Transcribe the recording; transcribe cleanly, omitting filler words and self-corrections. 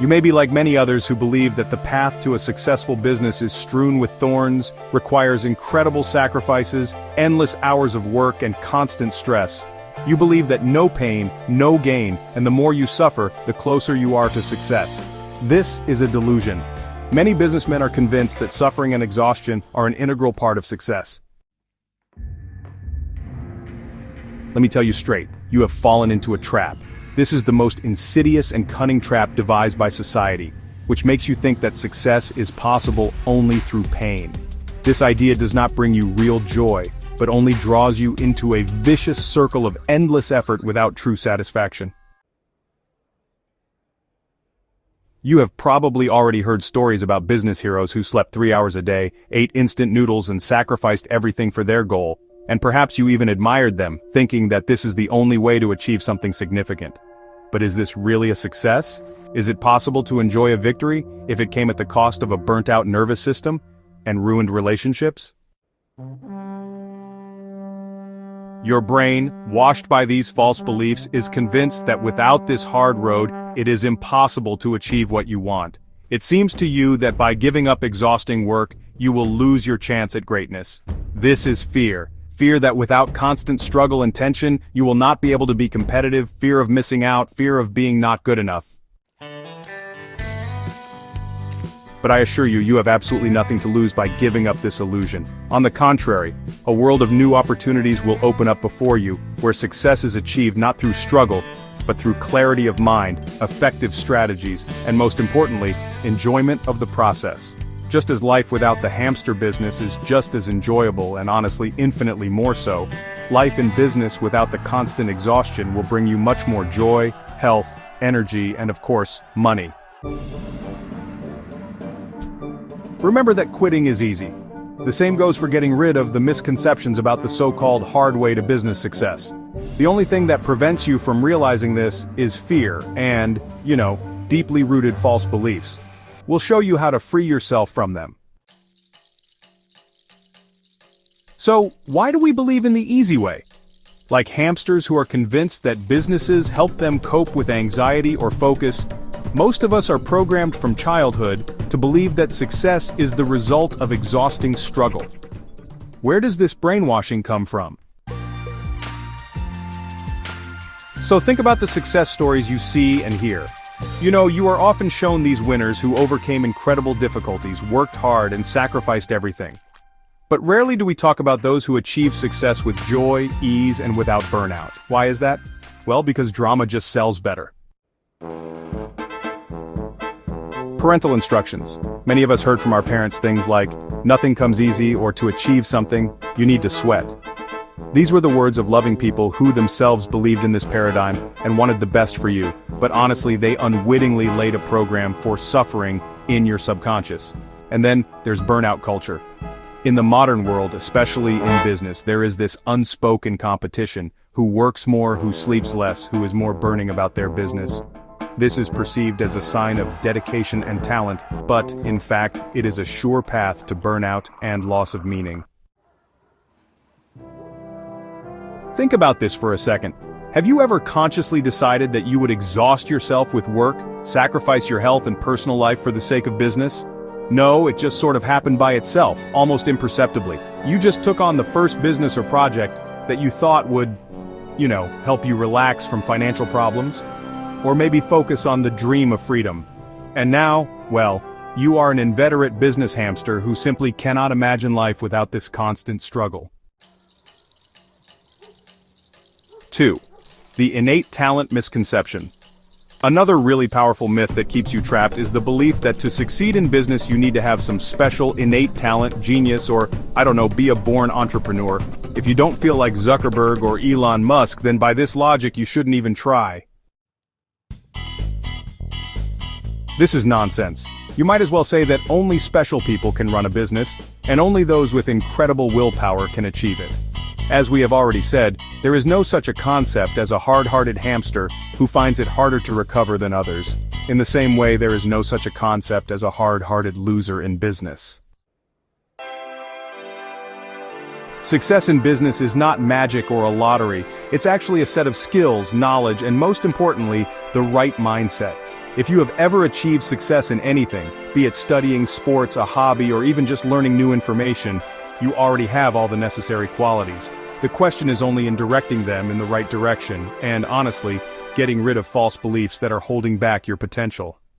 You may be like many others who believe that the path to a successful business is strewn with thorns, requires incredible sacrifices, endless hours of work, and constant stress. You believe that no pain, no gain, and the more you suffer, the closer you are to success. This is a delusion. Many businessmen are convinced that suffering and exhaustion are an integral part of success. Let me tell you straight, you have fallen into a trap. This is the most insidious and cunning trap devised by society, which makes you think that success is possible only through pain. This idea does not bring you real joy, but only draws you into a vicious circle of endless effort without true satisfaction. You have probably already heard stories about business heroes who slept 3 hours a day, ate instant noodles and sacrificed everything for their goal, and perhaps you even admired them, thinking that this is the only way to achieve something significant. But is this really a success? Is it possible to enjoy a victory if it came at the cost of a burnt-out nervous system and ruined relationships? Your brain, washed by these false beliefs, is convinced that without this hard road, it is impossible to achieve what you want. It seems to you that by giving up exhausting work, you will lose your chance at greatness. This is fear. Fear that without constant struggle and tension, you will not be able to be competitive, fear of missing out, fear of being not good enough. But I assure you, you have absolutely nothing to lose by giving up this illusion. On the contrary, a world of new opportunities will open up before you, where success is achieved not through struggle, but through clarity of mind, effective strategies, and most importantly, enjoyment of the process. Just as life without the hamster business is just as enjoyable and honestly infinitely more so, life in business without the constant exhaustion will bring you much more joy, health, energy, and of course, money. Remember that quitting is easy. The same goes for getting rid of the misconceptions about the so-called hard way to business success. The only thing that prevents you from realizing this is fear and, deeply rooted false beliefs. We'll show you how to free yourself from them. So, why do we believe in the easy way? Like hamsters who are convinced that businesses help them cope with anxiety or focus, most of us are programmed from childhood to believe that success is the result of exhausting struggle. Where does this brainwashing come from? So think about the success stories you see and hear. You are often shown these winners who overcame incredible difficulties, worked hard, and sacrificed everything. But rarely do we talk about those who achieve success with joy, ease, and without burnout. Why is that? Well, because drama just sells better. Parental instructions. Many of us heard from our parents things like, nothing comes easy, or to achieve something, you need to sweat. These were the words of loving people who themselves believed in this paradigm and wanted the best for you, but honestly they unwittingly laid a program for suffering in your subconscious. And then there's burnout culture. In the modern world, especially in business, there is this unspoken competition: who works more, who sleeps less, who is more burning about their business. This is perceived as a sign of dedication and talent, but, in fact, it is a sure path to burnout and loss of meaning. Think about this for a second. Have you ever consciously decided that you would exhaust yourself with work, sacrifice your health and personal life for the sake of business? No, it just sort of happened by itself, almost imperceptibly. You just took on the first business or project that you thought would, help you relax from financial problems, or maybe focus on the dream of freedom. And now, well, you are an inveterate business hamster who simply cannot imagine life without this constant struggle. 2. The innate talent misconception. Another really powerful myth that keeps you trapped is the belief that to succeed in business you need to have some special innate talent, genius, or, be a born entrepreneur. If you don't feel like Zuckerberg or Elon Musk, then by this logic you shouldn't even try. This is nonsense. You might as well say that only special people can run a business, and only those with incredible willpower can achieve it. As we have already said, there is no such a concept as a hard-hearted hamster who finds it harder to recover than others. In the same way, there is no such a concept as a hard-hearted loser in business. Success in business is not magic or a lottery. It's actually a set of skills, knowledge, and most importantly, the right mindset. If you have ever achieved success in anything, be it studying, sports, a hobby, or even just learning new information, you already have all the necessary qualities. The question is only in directing them in the right direction, and honestly, getting rid of false beliefs that are holding back your potential.